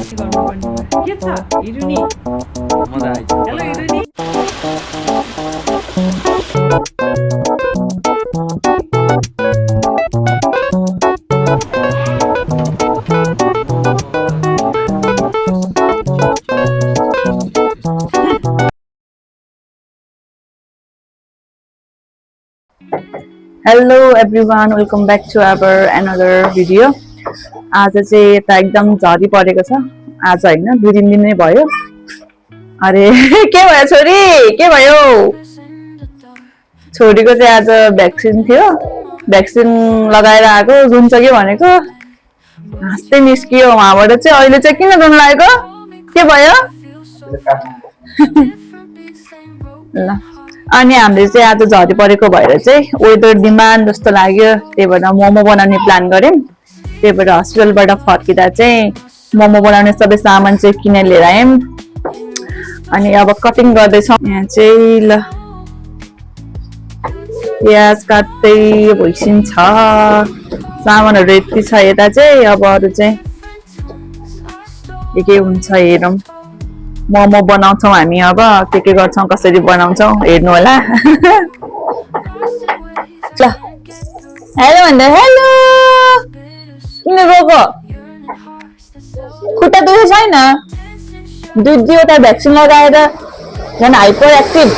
के छ हिरुनी मजा आइछ hello हिरुनी Hello everyone, welcome back to our another video. आज चाहिँ यता एकदम झरी परेको छ आज हैन 2-3 दिन नै भयो। अरे के भयो छोरी के भयो छोरीको चाहिँ आज भ्याक्सिन थियो भ्याक्सिन लगाएर आएको रुन्छ के भनेको हाँस्दै निस्कियो उहाँबाट चाहिँ अहिले चाहिँ किन रुन लागेको के भयो ल अनि हामीले चाहिँ आज झरी परेको भएर चाहिँ वेदर डिमान्ड जस्तो लाग्यो त्यही भएर मोमो बनाउने प्लान गर्यौं त्यही भएर हस्पिटलबाट फर्किँदा चाहिँ मोमो बनाउने सबै सामान चाहिँ किनेर लिएर आयौं अनि अब कटिङ गर्दै छौं यहाँ चाहिँ ल प्याज काट्दै भइसिन्छ सामानहरु यति छ यता चाहिँ अब अरु चाहिँ के हुन्छ हेरौं मोमो बनाउँछौं हामी अब के गर्छौं कसरी बनाउँछौं हेर्नु होला ल हेलो भन्दा हेलो किन रोको खुट्टा दुख्छ छैन दुईवटा भ्याक्सिन लगाएर झन् हाइपर एक्टिभ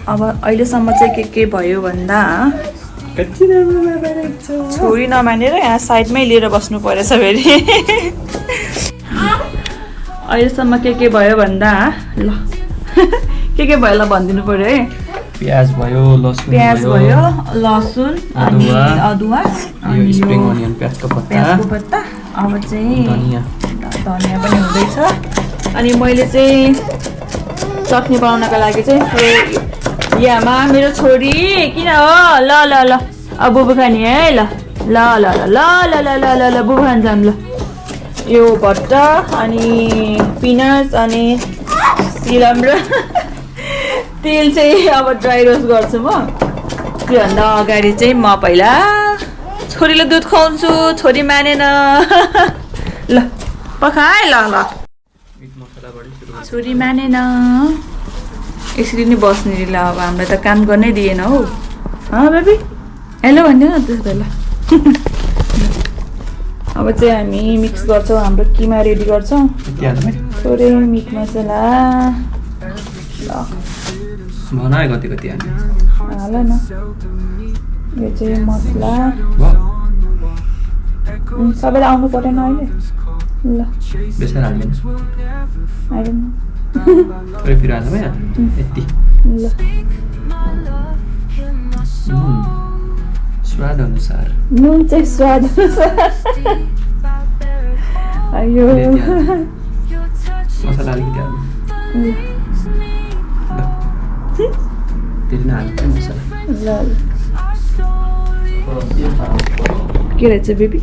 अब अहिलेसम्म चाहिँ के भयो भन्दा छोरी नमानेर यहाँ साइडमै लिएर बस्नु परेछ फेरि अहिलेसम्म के भयो भन्दा ल के भयो ल भनिदिनु पर्यो है प्याज भयो लसुन अनि अदुवा अनि स्प्रिङ अनियन प्याजको पत्ता अब चाहिँ धनिया पनि हुँदैछ अनि मैले चाहिँ चटनी बनाउनका लागि चाहिँ यामा मेरो छोरी किन हो ल ल ल अब बुबु खाने है ल ल ल ल ल ल ल ल ल बुबु खान्छौँ ल यो भट्टा अनि पिनट्स अनि सिरम र तेल चाहिँ अब ड्राई रोस्ट गर्छु म त्योभन्दा अगाडि चाहिँ म पहिला छोरीले दुध खुवाउँछु छोरी मानेन ल पखाए ल ल छोरी मानेन यसरी नै बस्ने ल अब हामीलाई त काम गर्नै दिएन हौ बेबी हेलो भन्दियो न त्यसो बेला अब चाहिँ हामी मिक्स गर्छौँ हाम्रो किमा रेडी गर्छौँ थोरै मिट मसला हाल न यो चाहिँ मसला सबैलाई आउनु परेन अहिले ल स्वाद अनुसार नुन चाहिँ स्वाद अनुसार अयो मसला अलिकति ल के रहेछ बेबी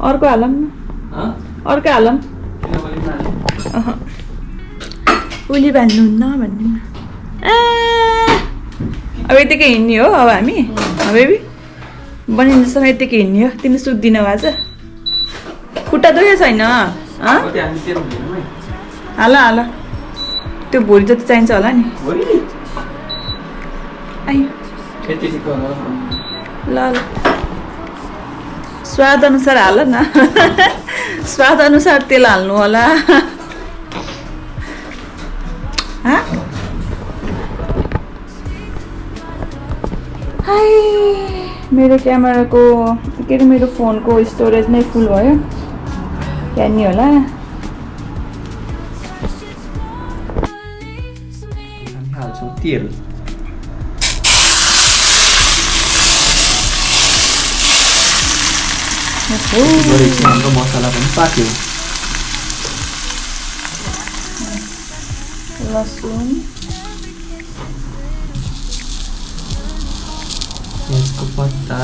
अर्को हालौँ न अर्को हालौँ उली बाँध्नुहुन्न भन्नु अब यतिकै हिँड्ने हो अब हामी बेबी बनिन्जेलसम्म यतिकै हिँड्ने हो तिमी सुत्दिनौ आज खुट्टा दुखेको छैन हाल हाल त्यो भुँडी जति चाहिन्छ होला नि ल ल स्वाद अनुसार हाल न स्वाद अनुसार तेल हाल्नु होला हाय मेरो क्यामेराको के अरे मेरो फोनको स्टोरेज नै फुल भयो क्या नि होला हाम्रो मसला पनि पाक्यो लसुन प्याजको पत्ता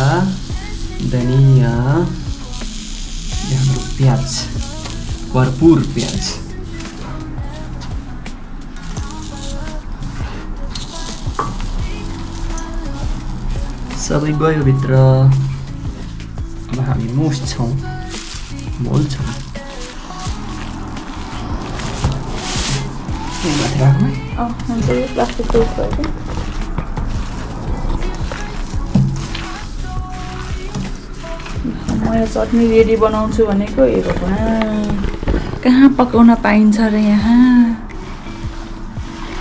धनिया हाम्रो प्याज भरपूर प्याज सबै गयो भित्र अब हामी मुछौँ मोल्छौँ माथि राख्नु है हुन्छ यो प्लास्टिकको भयो कि म यो चटनी रेडी बनाउँछु भनेको हे भगवान् कहाँ पकाउन पाइन्छ र यहाँ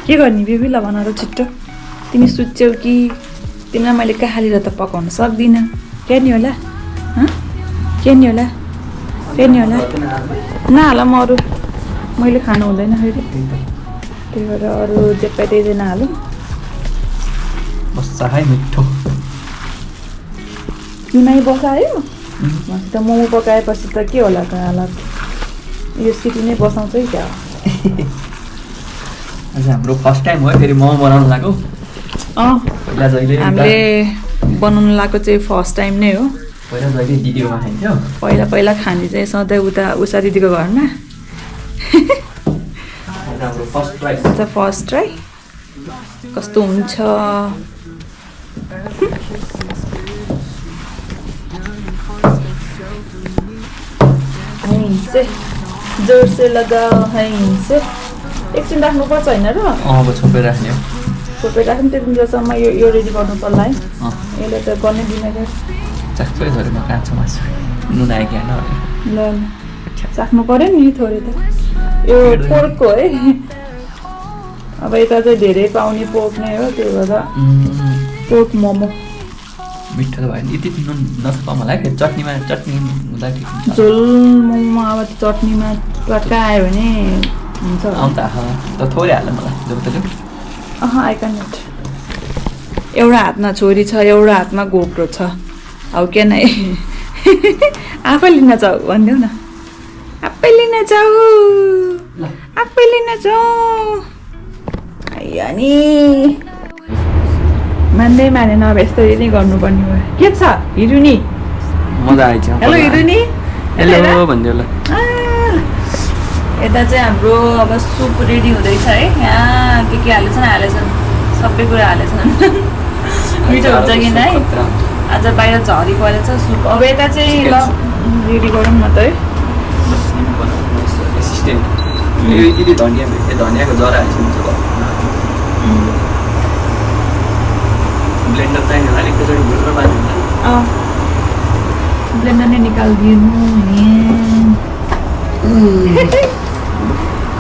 के गर्ने बेबी ल भन र छिट्टो तिमी सुत्छौ कि तिमीलाई मैले कहाँनिर त पकाउन सक्दिनँ के नि होला के नि होला के नि होला नहाल म अरू मैले खानु हुँदैन फेरि त्यही भएर अरू जे पाइ त्यही चाहिँ नहालौँ बस्छ है मिठो तिमी बसायो त मोमो पकाएपछि त के होला त हालत यो सिटी नै बसाउँछ है क्या आज हाम्रो फर्स्ट टाइम हो फेरि मोमो बनाउनु लाग्यो पहिला जहिले हामीले बनाउनु लगाएको चाहिँ फर्स्ट टाइम नै हो पहिला जहिले दिदीकोमा खान्थ्यो पहिला पहिला खाने चाहिँ सधैँ उता उषा दिदीको घरमा हाम्रो फर्स्ट ट्राई त फर्स्ट ट्राई कस्तो हुन्छ जोर से लगाओ हैसे एकछिन राख्नुपर्छ होइन र अब छोपेर राख्ने हो छोपेर राख्नु त्यति बेलासम्म यो रेडी गर्नु पर्ला है यसले त गर्नै दिँदैन चाख्छै थोरै म काँचो मासु नुन आयो क्या ल चाख्नु पऱ्यो नि थोरै त यो पोर्कको है अब यता चाहिँ धेरै पाउने पोर्क नै हो त्यही भएर पोर्क मोमो मिठो त भयो नि यति नुन नथपाउँ होला है चटनीमा चटनी हुँदा ठिक हुन्छ झोल मोमोमा अब चटनीमा टट्का आयो भने हुन्छ आउँ त त थोरै हाल्नु मलाई जब त आई क्यान नट एउटा हातमा छोरी छ एउटा हातमा गोप्रो छ हौ के नै आफै लिन जाऊ भनिदेऊ न आफै लिन जाऊ आफै लिन जाऊ नि मान्दै मानेन अब यस्तरी नै गर्नुपर्ने भयो के छ हिरुनी मजा आएछ हेलो हिरुनी हेलो भनिदेऊ ल यता चाहिँ हाम्रो अब सुप रेडी हुँदैछ है यहाँ के हालेछन् सबै कुरा हालेछन् मिठो हुन्छ कि नै आज बाहिर झरी परेछ सुप अब यता चाहिँ ल रेडी गरौँ न त है धनियाको जरा ब्लेन्डर चाहिने होला एकैचोटि भुटेर पानी हुन्छ ब्लेन्डर नै निकालिदिनु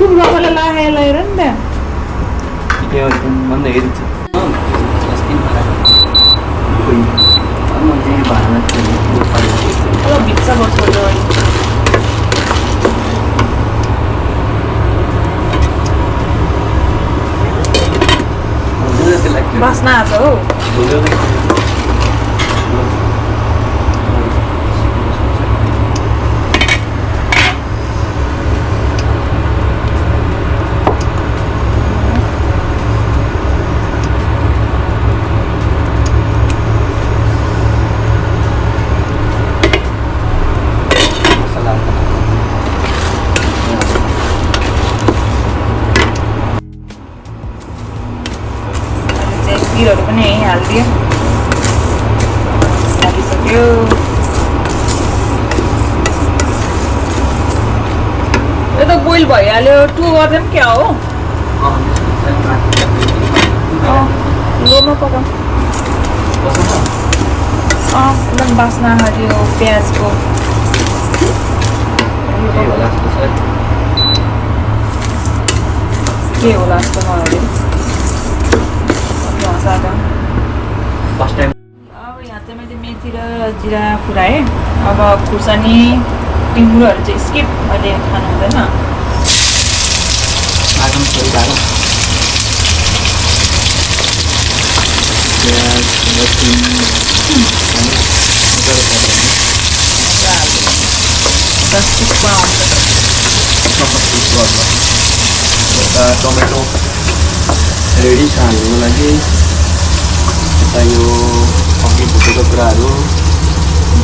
खूब रमाइलो लागेर हेर नि त भन्दा हेरिन्छ अब भित्र बस्छ बास्न आएको हौ गिरहरू पनि यहीँ हालिदियो हालिसक्यो यो त बोइल भइहाल्यो 2 गर्दा पनि क्या हो लोमा पकाउँ एकदम बास्ना हाल्यो प्याजको के होला जस्तो नहाल्यो फर्स्ट टाइम अब यहाँ चाहिँ मैले मेथी र जिरा फुराएँ अब खुर्सानी टिमुरहरू चाहिँ स्किप अहिले खानु हुँदैन टमेटो रेडी छ हाल्नुको लागि यता यो अघि भुटेको कुराहरू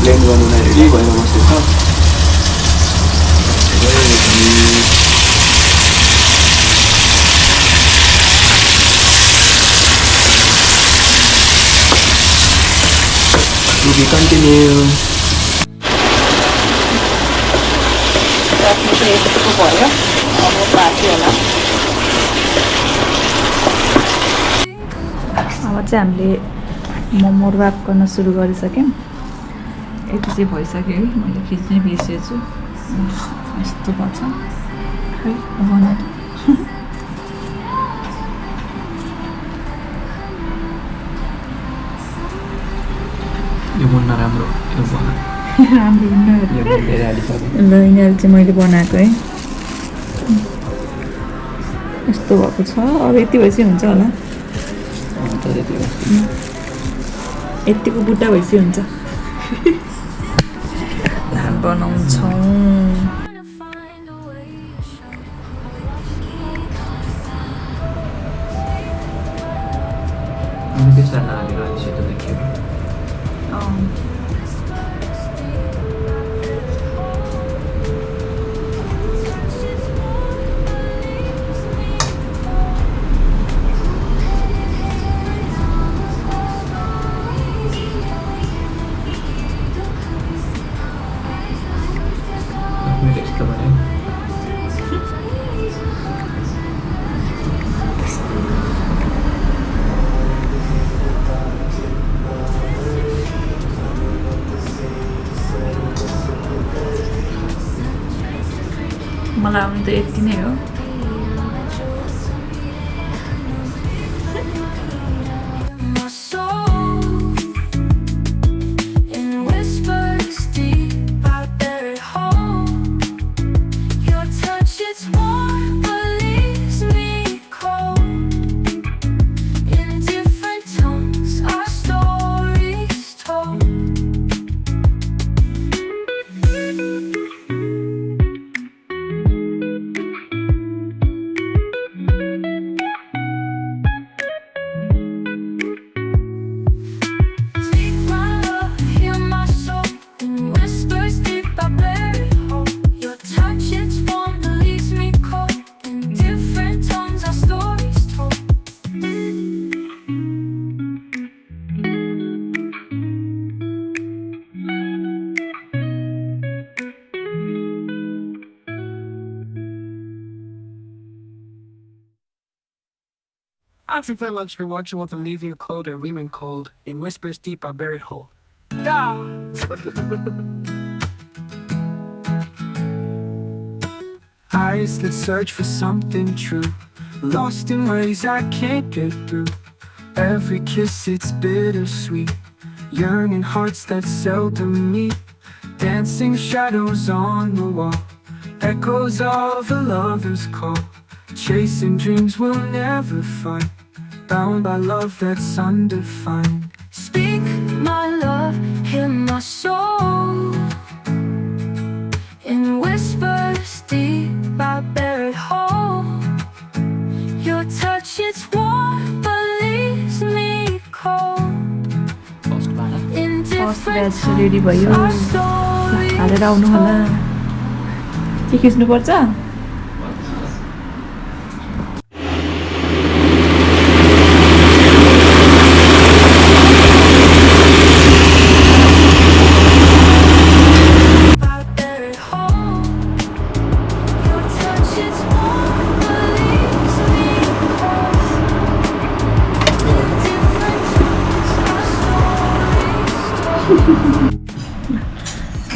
ब्लेन्ड गर्नुलाई रेडी भएर बसेको छ To be continued. चटनी चाहिँ यतिको भयो अब बाँकी होला अब चाहिँ हामीले मोमो ऱ्याप गर्न सुरु गरिसक्यौँ यति चाहिँ भइसक्यो है मैले खिच्नै बिर्सेछु यस्तो पर्छ खै बनाएर यो बन्न राम्रो यो बना राम्रो हुन्न यो धेरै हालिसक्यो ल यिनीहरू चाहिँ मैले बनाएको है यस्तो भएको छ अब यति भएपछि हुन्छ होला यतिको बुट्टा भएपछि हुन्छ बनाउँछौँ त्यसलाई नहालेर सेतो देखियो मलाई आउनु त यति नै हो Thank you very much for watching what I'm leaving you cold and women cold in whispers deep are buried whole. Yeah. Eyes that search for something true, lost in ways I can't get through. Every kiss it's bittersweet, yearning hearts that seldom meet. Dancing shadows on the wall, echoes of a lover's call. Chasing dreams we'll never find, bound by love that's undefined. Speak my love, hear my soul. In whispers deep I bear it whole. Your touch it's warm but leaves me cold. In different ready भयो हालेर आउनु होला के खिच्नु पर्छ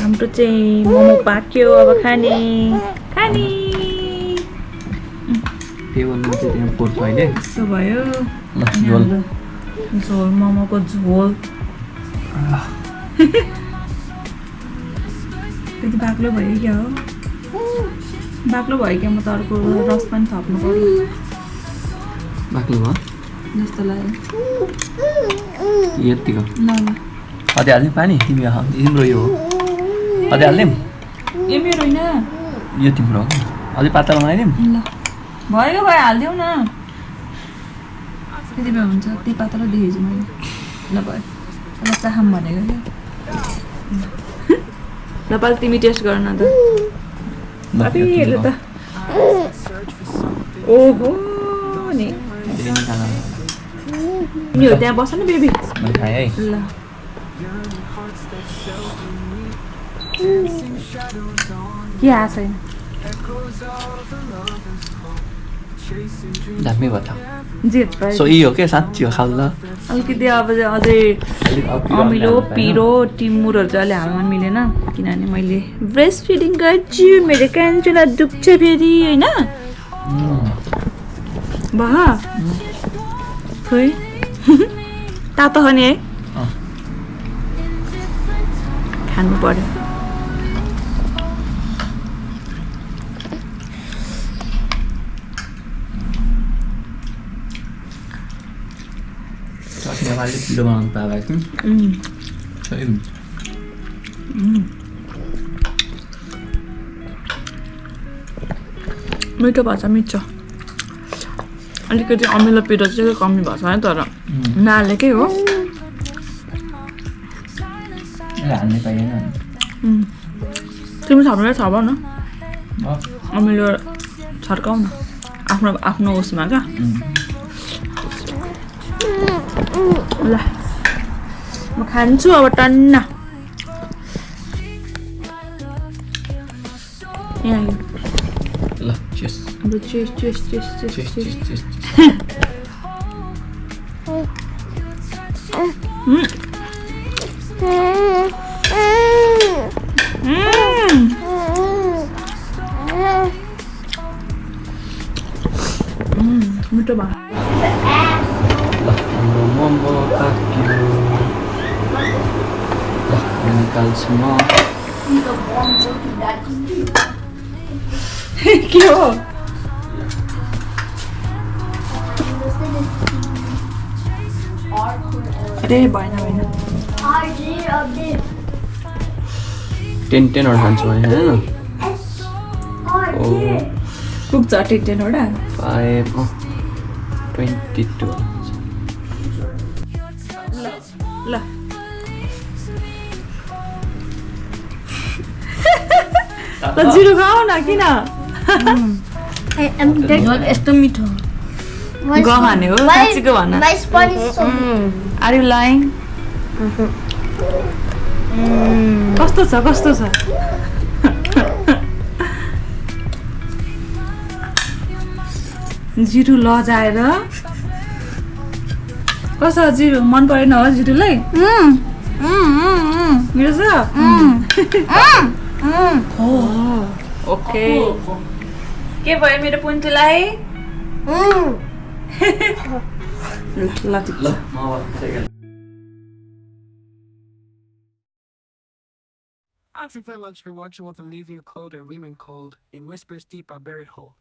हाम्रो चाहिँ मोमो पाक्यो अब खाने खाने के भन्नु चाहिँ त्यहाँ पोर्छ अहिले यस्तो भयो ल झोल झोल मोमोको झोल त्यति बाक्लो भयो क्या हो बाक्लो भयो क्या म त अर्को रस पनि थप्नु पर्यो बाक्लो भयो जस्तो लाग्यो यतिको ल ल अझै हाल्ने पानी तिमी तिम्रो यो हो अझै हाल्दिउँ ए मेरो होइन यो तिम्रो हो अझै पातला बनाइदिउँ ल भयो भयो हालिदेऊ न त्यति बेला हुन्छ त्यही पातलो देखेछु मैले ल भयो ल चाहम भनेको क्या ल पाल तिमी टेस्ट गर न त अबे हेर्नु त ओहो नि नि हो त्यहाँ बस्छ न बेबी मैले खाएँ है ल Yearning hearts that seldom meet. Dancing shadows on के आएको छैन echoes of the lover's call. Chasing dreams दामी भयो त जेठ भयो सही हो क्या साँच्ची हो खाल्दा अलिकति अब अझै अमिलो पिरो टिमुरहरू चाहिँ अहिले हाल्न मिलेन किनभने मैले ब्रेस्ट फिडिङ गर्छु मेरो कान्छुलाई दुख्छ फेरि होइन भा खोइ तातो खाने है खानु पर्यो नेपाली पिरो बनाउनु पाएको सही मिठो भएको छ मिठो अलिकति अमिलो पिरो चाहिँ कमी भएको छ है तर नहालेकै हो हाल्ने पाइएन तिमी थप्नु थाहा भन अमिलो छर्काउ न आफ्नो आफ्नो उसमा क्या ल म खान्छु अब टन्न यहाँ ल चेस अब चेस चेस चेस चेस चेस चेस चेस चेस मिठो भयो ल हाम्रो मोमो पाक्यो ल निकाल्छु म के हो अरे भएन भएन 10 खान्छु भने होइन पुग्छ टेनवटा 5 22 ल ल जिरो खाऊ न किन यस्तो मिठो गहाने हो साँच्चीको भन आर यु लाइङ कस्तो छ कस्तो छ जिरो लजाएर कस्तो जिरो मन परेन हो जिरोलाई मेरो छ ओके के भयो मेरो पुन्टुलाई ल ठिक छ Thank you very much for watching. What I'm leaving you cold and women cold in whispers deep I buried whole.